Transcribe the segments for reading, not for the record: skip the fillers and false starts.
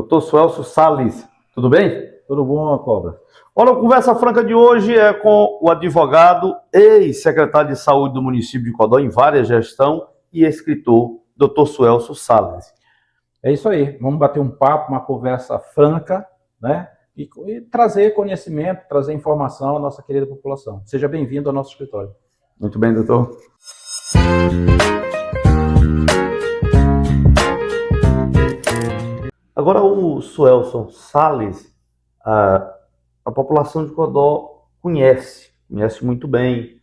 Dr. Suelso Salles, tudo bem? Tudo bom, Cobra? Olha, a conversa franca de hoje é com o advogado, ex-secretário de Saúde do município de Codó, em várias gestão, e escritor, Dr. Suelso Salles. É isso aí, vamos bater um papo, uma conversa franca, né? E trazer conhecimento, trazer informação à nossa querida população. Seja bem-vindo ao nosso escritório. Muito bem, doutor. Agora, o Suelso Salles, a população de Codó conhece muito bem,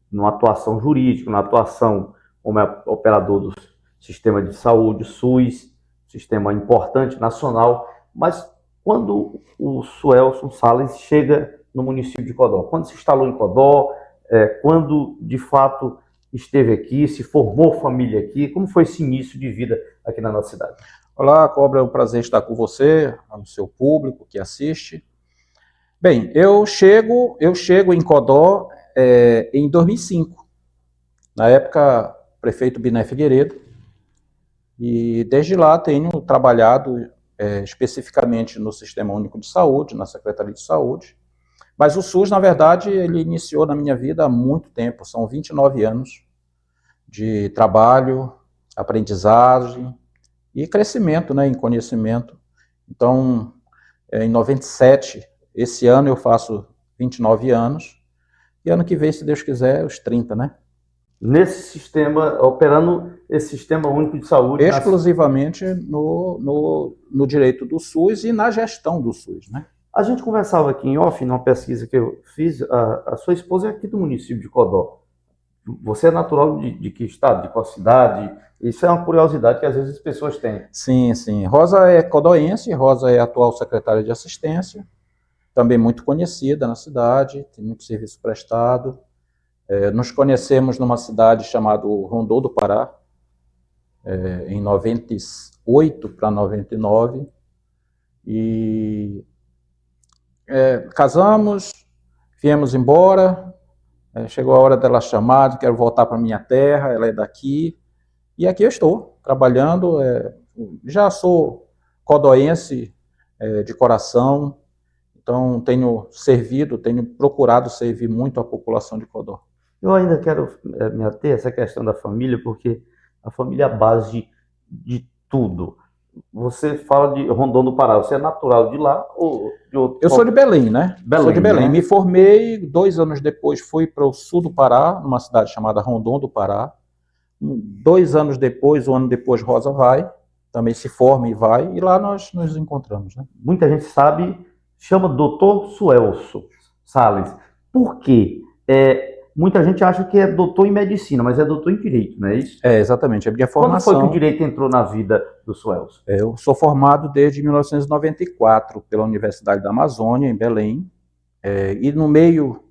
numa atuação jurídica, na atuação como operador do sistema de saúde, SUS, sistema importante, nacional, mas quando o Suelso Salles chega no município de Codó, quando se instalou em Codó, quando de fato esteve aqui, se formou família aqui, como foi esse início de vida aqui na nossa cidade? Olá, Cobra, é um prazer estar com você, ao seu público que assiste. Bem, eu chego em Codó em 2005, na época prefeito Biné Figueiredo, e desde lá tenho trabalhado especificamente no Sistema Único de Saúde, na Secretaria de Saúde, mas o SUS, na verdade, ele iniciou na minha vida há muito tempo, são 29 anos de trabalho, aprendizagem e crescimento, né, em conhecimento. Então, em 97, esse ano eu faço 29 anos, e ano que vem, se Deus quiser, os 30, né? Nesse sistema, operando esse Sistema Único de Saúde... Exclusivamente no direito do SUS e na gestão do SUS, né? A gente conversava aqui em off, numa pesquisa que eu fiz, a sua esposa é aqui do município de Codó. Você é natural de que estado, de qual cidade? Isso é uma curiosidade que às vezes as pessoas têm. Sim, sim. Rosa é codoense, Rosa é atual secretária de assistência, também muito conhecida na cidade, tem muito serviço prestado. Nos conhecemos numa cidade chamada Rondô do Pará, em 98 para 99, e casamos, viemos embora, chegou a hora dela chamar, quero voltar para minha terra, ela é daqui, e aqui eu estou, trabalhando, já sou codoense de coração, então tenho procurado servir muito a população de Codó. Eu ainda quero me ater a essa questão da família, porque a família é a base de tudo. Você fala de Rondon do Pará, você é natural de lá ou de outro? Eu sou de Belém, né? Sou de Belém. Né? Me formei, 2 anos depois fui para o sul do Pará, numa cidade chamada Rondon do Pará. 2 anos depois, 1 ano depois, Rosa vai, também se forma e vai, e lá nós nos encontramos, né? Muita gente sabe, chama Dr. Suelso Salles. Por quê? Muita gente acha que é doutor em medicina, mas é doutor em direito, não é isso? Exatamente, é minha formação. Quando foi que o direito entrou na vida do Suelso? Eu sou formado desde 1994 pela Universidade da Amazônia, em Belém, e no meio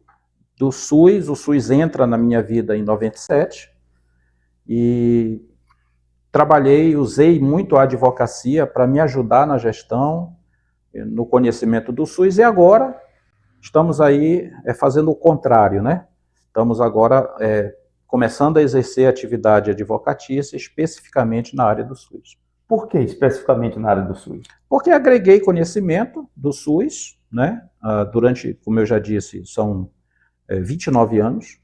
do SUS, o SUS entra na minha vida em 97, e usei muito a advocacia para me ajudar na gestão, no conhecimento do SUS, e agora estamos aí fazendo o contrário, né? Estamos agora começando a exercer atividade advocatícia especificamente na área do SUS. Por que especificamente na área do SUS? Porque agreguei conhecimento do SUS, né? Durante, como eu já disse, são 29 anos,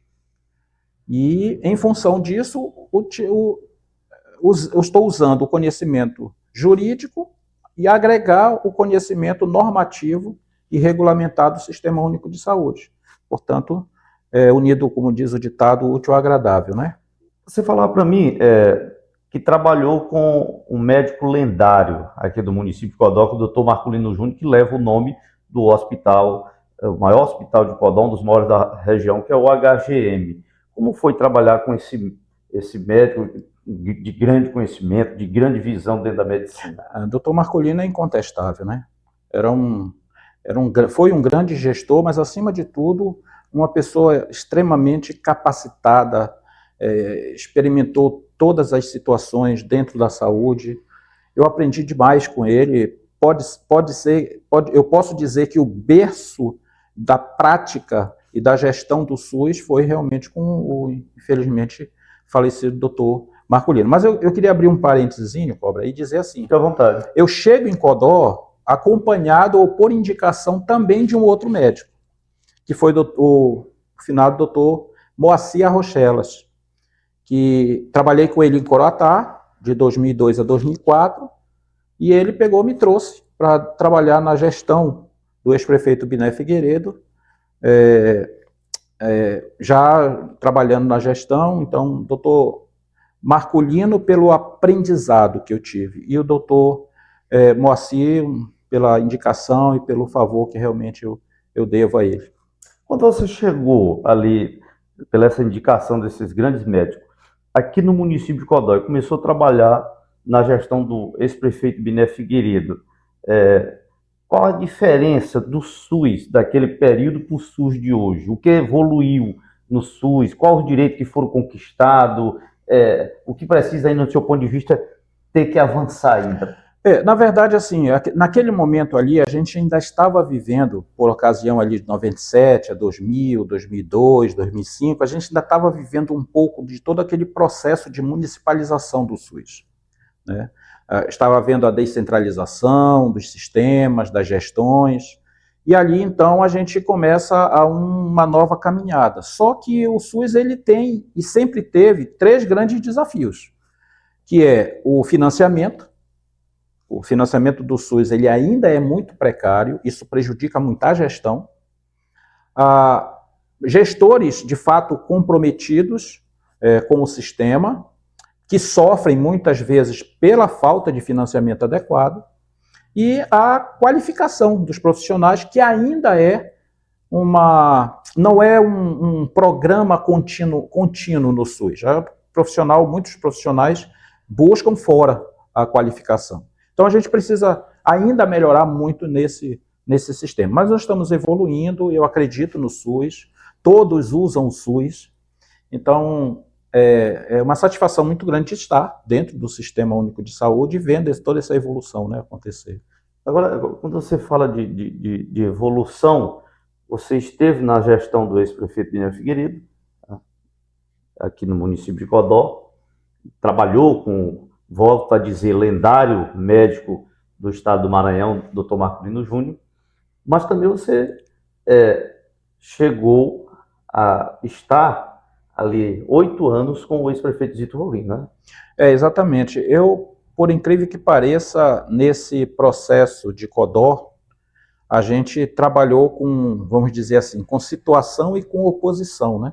e em função disso, eu estou usando o conhecimento jurídico e agregar o conhecimento normativo e regulamentado do Sistema Único de Saúde. Portanto, unido, como diz o ditado, útil ao agradável, né? Você falava para mim que trabalhou com um médico lendário aqui do município de Codó, o Dr. Marculino Júnior, que leva o nome do hospital, o maior hospital de Codó, um dos maiores da região, que é o HGM. Como foi trabalhar com esse médico de grande conhecimento, de grande visão dentro da medicina? Dr. Marculino é incontestável, né? Foi um grande gestor, mas acima de tudo, uma pessoa extremamente capacitada, experimentou todas as situações dentro da saúde. Eu aprendi demais com ele. Eu posso dizer que o berço da prática e da gestão do SUS foi realmente com o, infelizmente, falecido doutor Marcolino. Mas eu queria abrir um parênteses, Cobra, e dizer assim, Fique à vontade. eu chego em Codó acompanhado ou por indicação também de um outro médico, que foi o finado doutor Moacir Arrochelas, que trabalhei com ele em Coroatá, de 2002 a 2004, e ele pegou e me trouxe para trabalhar na gestão do ex-prefeito Biné Figueiredo, já trabalhando na gestão. Então, doutor Marcolino pelo aprendizado que eu tive, e o doutor Moacir pela indicação e pelo favor que realmente eu devo a ele. Quando você chegou ali, pela essa indicação desses grandes médicos, aqui no município de Codó, e começou a trabalhar na gestão do ex-prefeito Biné Figueiredo, qual a diferença do SUS daquele período para o SUS de hoje? O que evoluiu no SUS? Quais os direitos que foram conquistados? O que precisa, aí, no seu ponto de vista, ter que avançar ainda? Na verdade, assim, naquele momento ali, a gente ainda estava vivendo, por ocasião ali de 97 a 2000, 2002, 2005, a gente ainda estava vivendo um pouco de todo aquele processo de municipalização do SUS, né? Estava havendo a descentralização dos sistemas, das gestões, e ali, então, a gente começa a uma nova caminhada. Só que o SUS, ele tem e sempre teve 3 grandes desafios, que é o financiamento. O financiamento do SUS ele ainda é muito precário, isso prejudica muito a gestão. Gestores, de fato, comprometidos com o sistema, que sofrem muitas vezes pela falta de financiamento adequado, e a qualificação dos profissionais, que ainda não é um programa contínuo no SUS. Muitos profissionais buscam fora a qualificação. Então, a gente precisa ainda melhorar muito nesse sistema. Mas nós estamos evoluindo, eu acredito no SUS, todos usam o SUS. Então, é uma satisfação muito grande estar dentro do Sistema Único de Saúde e vendo toda essa evolução, né, acontecer. Agora, quando você fala de evolução, você esteve na gestão do ex-prefeito Biné Figueiredo, aqui no município de Codó, trabalhou com, volto a dizer, lendário médico do estado do Maranhão, Dr. Marcolino Júnior, mas também você chegou a estar ali 8 anos com o ex-prefeito Zito Rolim, né? Exatamente. Eu, por incrível que pareça, nesse processo de Codó, a gente trabalhou com, vamos dizer assim, com situação e com oposição, né?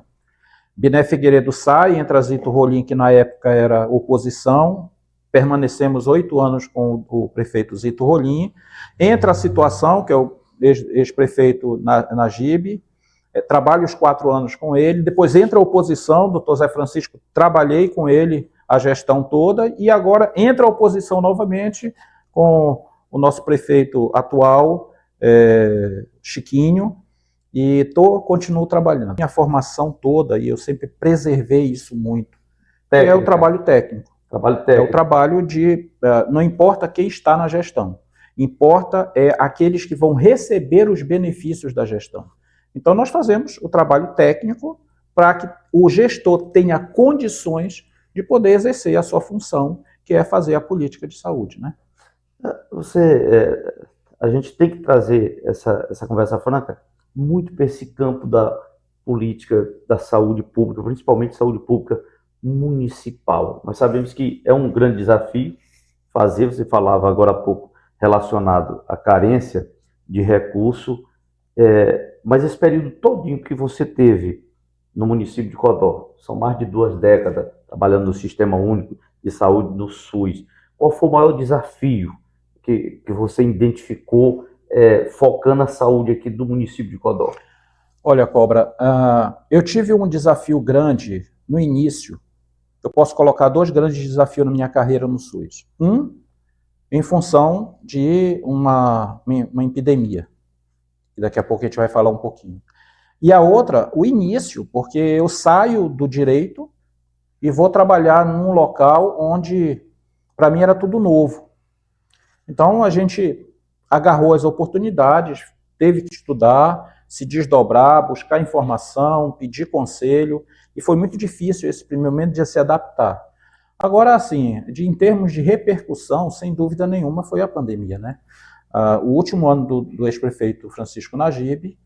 Biné Figueiredo sai, entra Zito Rolim, que na época era oposição, permanecemos 8 anos com o prefeito Zito Rolim, entra a situação, que é o ex-prefeito Najib, trabalho os 4 anos com ele, depois entra a oposição, doutor Zé Francisco, trabalhei com ele a gestão toda, e agora entra a oposição novamente com o nosso prefeito atual, Chiquinho, e continuo trabalhando. Minha formação toda, e eu sempre preservei isso muito, é o trabalho técnico. É o trabalho não importa quem está na gestão, importa aqueles que vão receber os benefícios da gestão. Então, nós fazemos o trabalho técnico para que o gestor tenha condições de poder exercer a sua função, que é fazer a política de saúde, né? A gente tem que trazer essa conversa franca muito para esse campo da política da saúde pública, principalmente saúde pública municipal. Nós sabemos que é um grande desafio fazer, você falava agora há pouco, relacionado à carência de recurso, mas esse período todinho que você teve no município de Codó, são mais de 2 décadas trabalhando no Sistema Único de Saúde, no SUS, qual foi o maior desafio que você identificou focando a saúde aqui do município de Codó? Olha, Cobra, eu tive um desafio grande no início. Eu posso colocar 2 grandes desafios na minha carreira no SUS. Em função de uma epidemia, e daqui a pouco a gente vai falar um pouquinho. E a outra, o início, porque eu saio do direito e vou trabalhar num local onde, para mim, era tudo novo. Então, a gente agarrou as oportunidades, teve que estudar, se desdobrar, buscar informação, pedir conselho, e foi muito difícil esse primeiro momento de se adaptar. Agora, assim, em termos de repercussão, sem dúvida nenhuma, foi a pandemia, né? O último ano do ex-prefeito Francisco Najib,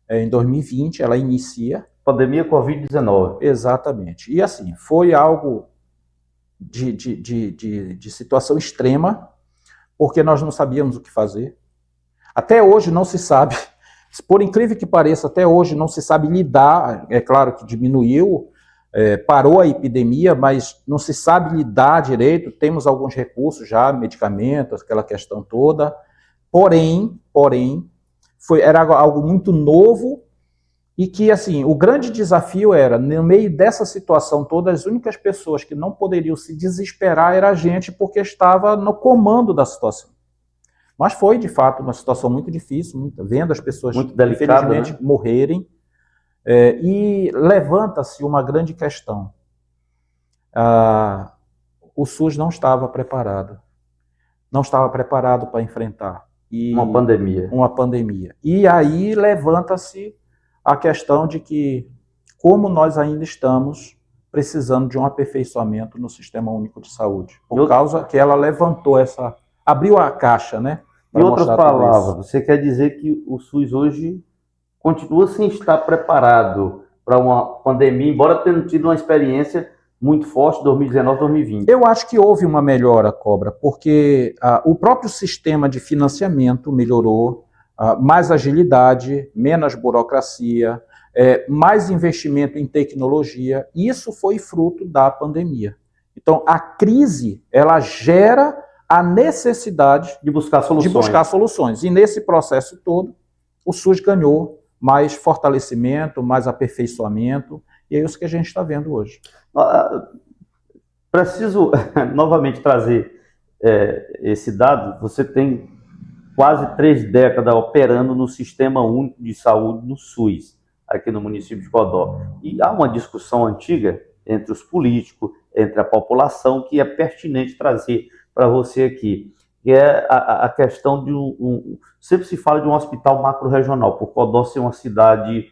em 2020, ela inicia. Pandemia Covid-19. Exatamente. E, assim, foi algo de situação extrema, porque nós não sabíamos o que fazer. Até hoje não se sabe, por incrível que pareça, até hoje não se sabe lidar. É claro que diminuiu, parou a epidemia, mas não se sabe lidar direito. Temos alguns recursos já, medicamentos, aquela questão toda. Porém, era algo muito novo e que, assim, o grande desafio era, no meio dessa situação toda, as únicas pessoas que não poderiam se desesperar era a gente, porque estava no comando da situação. Mas foi, de fato, uma situação muito difícil, vendo as pessoas, muito delicada, infelizmente, né? morrerem. E levanta-se uma grande questão. O SUS não estava preparado. Não estava preparado para enfrentar Uma pandemia. E aí levanta-se a questão de que, como nós ainda estamos precisando de um aperfeiçoamento no Sistema Único de Saúde, por causa que ela levantou abriu a caixa, né? Em outras palavras, você quer dizer que o SUS hoje continua sem estar preparado para uma pandemia, embora tendo tido uma experiência muito forte, 2019, 2020. Eu acho que houve uma melhora, Cobra, porque o próprio sistema de financiamento melhorou, mais agilidade, menos burocracia, mais investimento em tecnologia. Isso foi fruto da pandemia. Então, a crise, ela gera a necessidade de buscar soluções. E nesse processo todo, o SUS ganhou mais fortalecimento, mais aperfeiçoamento, e é isso que a gente está vendo hoje. Preciso novamente trazer esse dado. Você tem quase 3 décadas operando no Sistema Único de Saúde, no SUS, aqui no município de Codó. E há uma discussão antiga entre os políticos, entre a população, que é pertinente trazer para você aqui, que é a questão de sempre se fala de um hospital macro-regional, por Codó ser uma cidade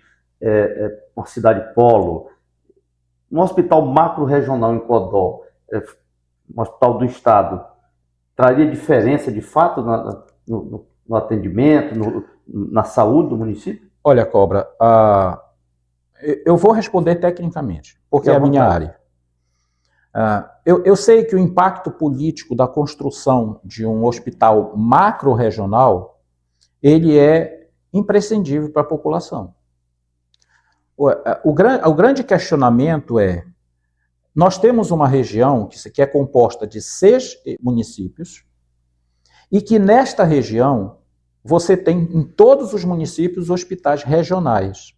polo. Um hospital macro-regional em Codó, um hospital do estado, traria diferença de fato no atendimento, na saúde do município? Olha, Cobra, eu vou responder tecnicamente, porque é a minha área. Eu sei que o impacto político da construção de um hospital macro-regional, ele é imprescindível para a população. O grande questionamento é, nós temos uma região que é composta de 6 municípios, e que nesta região você tem em todos os municípios hospitais regionais.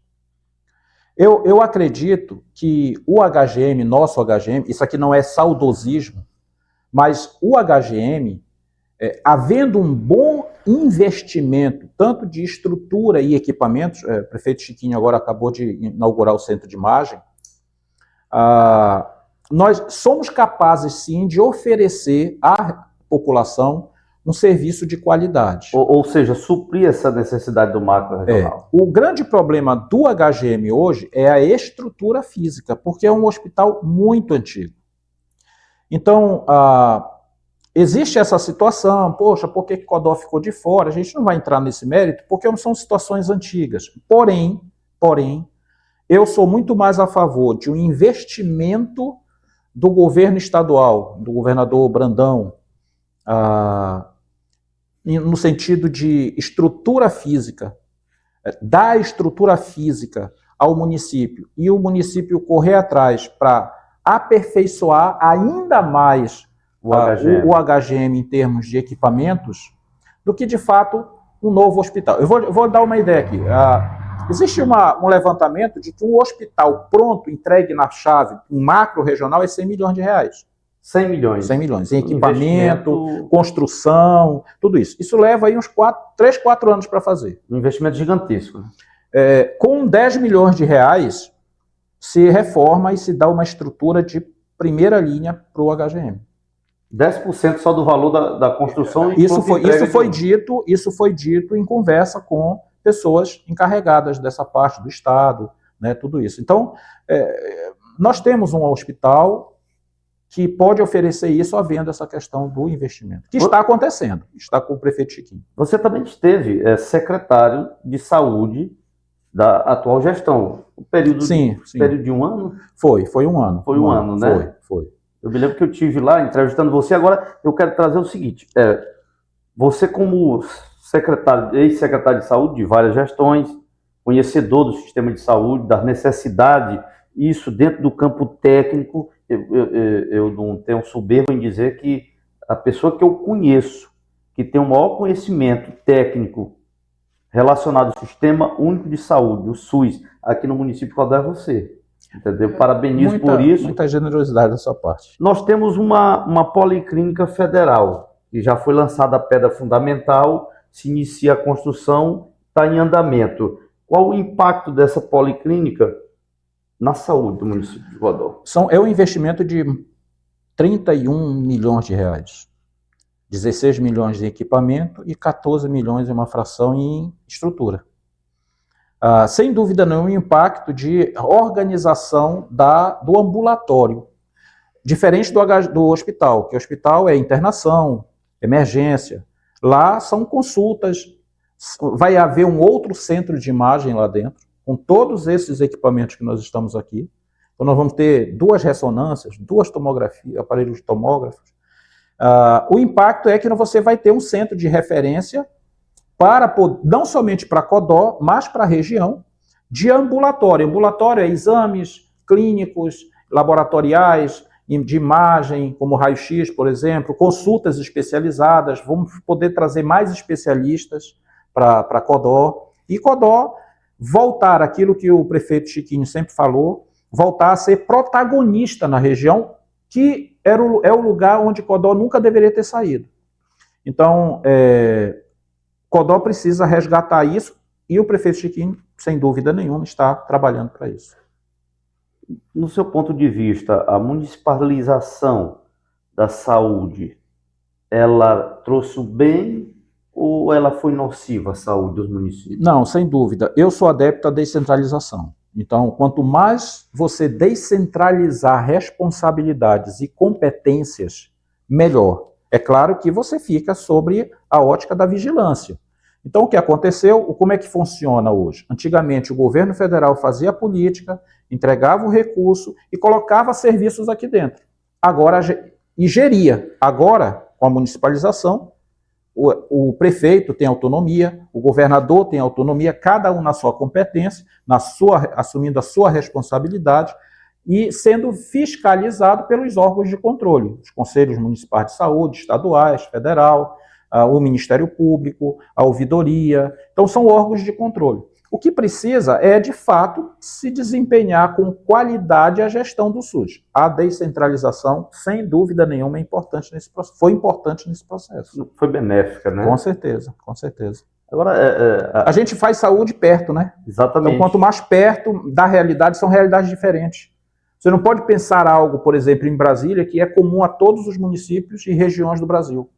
Eu acredito que o HGM, nosso HGM, isso aqui não é saudosismo, mas o HGM, havendo um bom investimento, tanto de estrutura e equipamentos, o prefeito Chiquinho agora acabou de inaugurar o centro de imagem, nós somos capazes sim de oferecer à população um serviço de qualidade. Ou seja, suprir essa necessidade do macro-regional. O grande problema do HGM hoje é a estrutura física, porque é um hospital muito antigo. Então, existe essa situação, poxa, por que Codó ficou de fora? A gente não vai entrar nesse mérito, porque são situações antigas. Porém, eu sou muito mais a favor de um investimento do governo estadual, do governador Brandão, no sentido de estrutura física, dar estrutura física ao município e o município correr atrás para aperfeiçoar ainda mais o HGM em termos de equipamentos, do que de fato um novo hospital. Eu vou dar uma ideia aqui. Existe um levantamento de que um hospital pronto, entregue na chave, um macro-regional, é 100 milhões de reais. 100 milhões. 100 milhões. Em equipamento, construção, tudo isso. Isso leva aí uns 3, 4 anos para fazer. Um investimento gigantesco. Com 10 milhões de reais, se reforma e se dá uma estrutura de primeira linha para o HGM. 10% só do valor da construção. Isso foi dito em conversa com pessoas encarregadas dessa parte do Estado, né, tudo isso. Então, nós temos um hospital que pode oferecer isso havendo essa questão do investimento, que está acontecendo, está com o prefeito Chiquinho. Você também esteve secretário de saúde da atual gestão. O período, Sim. período de um ano? Foi um ano. Foi um ano, né? Foi. Eu me lembro que eu tive lá entrevistando você. Agora eu quero trazer o seguinte: você como secretário, ex-secretário de saúde de várias gestões, conhecedor do sistema de saúde, da necessidade, isso dentro do campo técnico, eu não tenho soberba em dizer que a pessoa que eu conheço, que tem o maior conhecimento técnico relacionado ao Sistema Único de Saúde, o SUS, aqui no município de Codó é você. Entendeu? Parabenizo por isso. Muita generosidade da sua parte. Nós temos uma policlínica federal, que já foi lançada a pedra fundamental, se inicia a construção, está em andamento. Qual o impacto dessa policlínica na saúde do município de Codó? É um investimento de 31 milhões de reais. 16 milhões em equipamento e 14 milhões em uma fração em estrutura. Sem dúvida nenhuma, um impacto de organização do ambulatório. Diferente do hospital, que o hospital é internação, emergência. Lá são consultas, vai haver um outro centro de imagem lá dentro, com todos esses equipamentos que nós estamos aqui. Então nós vamos ter 2 ressonâncias, 2 tomografias, aparelhos tomógrafos. O impacto é que você vai ter um centro de referência não somente para Codó, mas para a região, de ambulatório. Ambulatório é exames clínicos, laboratoriais, de imagem, como raio-x, por exemplo, consultas especializadas. Vamos poder trazer mais especialistas para Codó. E Codó voltar aquilo que o prefeito Chiquinho sempre falou, voltar a ser protagonista na região, que é o lugar onde Codó nunca deveria ter saído. Então, Codó precisa resgatar isso e o prefeito Chiquinho, sem dúvida nenhuma, está trabalhando para isso. No seu ponto de vista, a municipalização da saúde, ela trouxe o bem ou ela foi nociva à saúde dos municípios? Não, sem dúvida. Eu sou adepto à descentralização. Então, quanto mais você descentralizar responsabilidades e competências, melhor. É claro que você fica sobre a ótica da vigilância. Então, o que aconteceu? Como é que funciona hoje? Antigamente, o governo federal fazia a política, entregava o recurso e colocava serviços aqui dentro. E geria. Agora, com a municipalização, o prefeito tem autonomia, o governador tem autonomia, cada um na sua competência, assumindo a sua responsabilidade e sendo fiscalizado pelos órgãos de controle, os conselhos municipais de saúde, estaduais, federal, o Ministério Público, a ouvidoria. Então, são órgãos de controle. O que precisa é, de fato, se desempenhar com qualidade a gestão do SUS. A descentralização, sem dúvida nenhuma, foi importante nesse processo. Foi benéfica, né? Com certeza, com certeza. Agora, a gente faz saúde perto, né? Exatamente. Então, quanto mais perto da realidade, são realidades diferentes. Você não pode pensar algo, por exemplo, em Brasília, que é comum a todos os municípios e regiões do Brasil.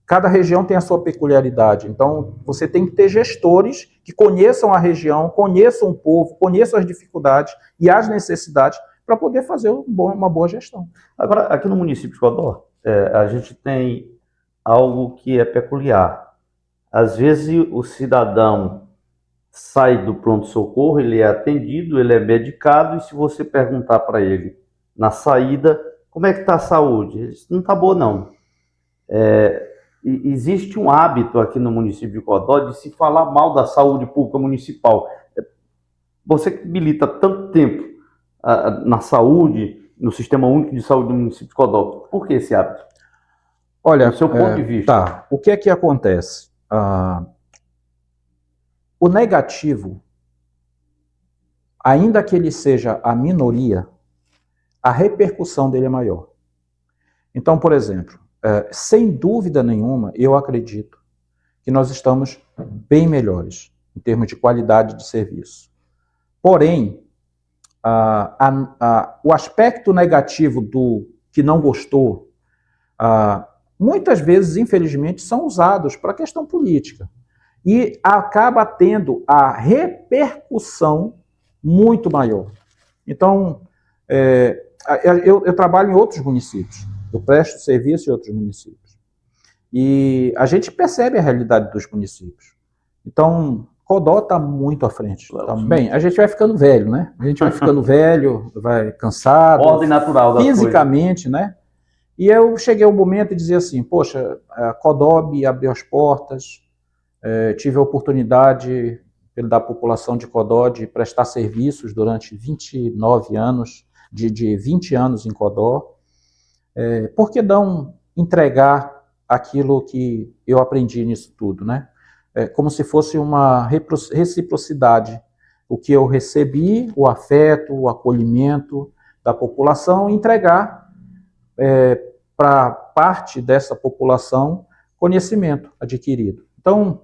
Cada região tem a sua peculiaridade. Então, você tem que ter gestores que conheçam a região, conheçam o povo, conheçam as dificuldades e as necessidades para poder fazer uma boa gestão. Agora, aqui no município de Codó, a gente tem algo que é peculiar. Às vezes, o cidadão sai do pronto-socorro, ele é atendido, ele é medicado, e se você perguntar para ele na saída, como é que está a saúde? Ele diz, não está boa, não. Existe um hábito aqui no município de Codó de se falar mal da saúde pública municipal. Você que milita tanto tempo na saúde, no Sistema Único de Saúde do município de Codó, por que esse hábito? Olha, do seu ponto de vista. Tá. O que é que acontece? O negativo, ainda que ele seja a minoria, a repercussão dele é maior. Então, por exemplo, sem dúvida nenhuma, eu acredito que nós estamos bem melhores em termos de qualidade de serviço. Porém, o aspecto negativo do que não gostou, muitas vezes, infelizmente, são usados para a questão política. E acaba tendo a repercussão muito maior. Então, eu trabalho em outros municípios, eu presto serviço em outros municípios. E a gente percebe a realidade dos municípios. Então, Codó está muito à frente. Bem, a gente vai ficando velho, né? A gente vai ficando velho, vai cansado. Ordem natural das fisicamente, coisas. né? E eu cheguei ao momento de dizer assim, poxa, a Codó abriu as portas, tive a oportunidade da população de Codó de prestar serviços durante 29 anos, de 20 anos em Codó. Por que não entregar aquilo que eu aprendi nisso tudo, né? Como se fosse uma reciprocidade. O que eu recebi, o afeto, o acolhimento da população, entregar para parte dessa população conhecimento adquirido. Então,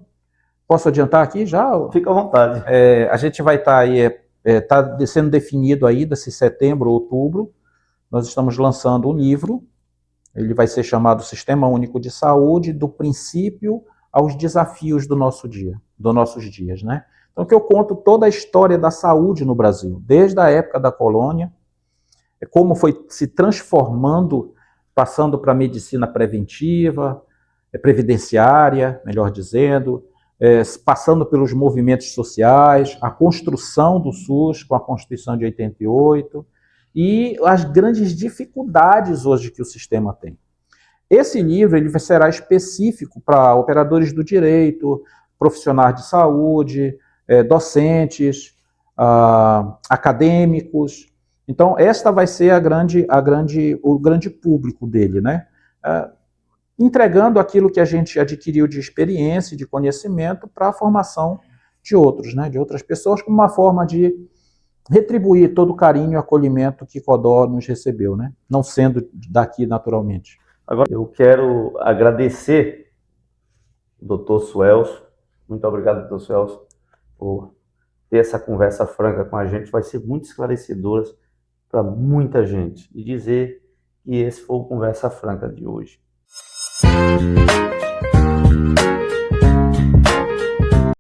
posso adiantar aqui já? Fica à vontade. A gente vai estar aí, está sendo definido aí, desse setembro, outubro, nós estamos lançando um livro, ele vai ser chamado Sistema Único de Saúde, do princípio aos desafios do nosso dia, dos nossos dias, né? Então, que eu conto toda a história da saúde no Brasil, desde a época da colônia, como foi se transformando, passando para a medicina preventiva, previdenciária, melhor dizendo, passando pelos movimentos sociais, a construção do SUS com a Constituição de 88 e as grandes dificuldades hoje que o sistema tem. Esse livro ele será específico para operadores do direito, profissionais de saúde, docentes, acadêmicos. Então, esta vai ser o grande público dele, né? Entregando aquilo que a gente adquiriu de experiência e de conhecimento para a formação de outros, né? De outras pessoas, como uma forma de retribuir todo o carinho e acolhimento que Codó nos recebeu, né? Não sendo daqui naturalmente. Agora, eu quero agradecer o Dr. Suelcio. Muito obrigado, Dr. Suelcio, por ter essa conversa franca com a gente. Vai ser muito esclarecedora para muita gente. E dizer que esse foi o Conversa Franca de hoje.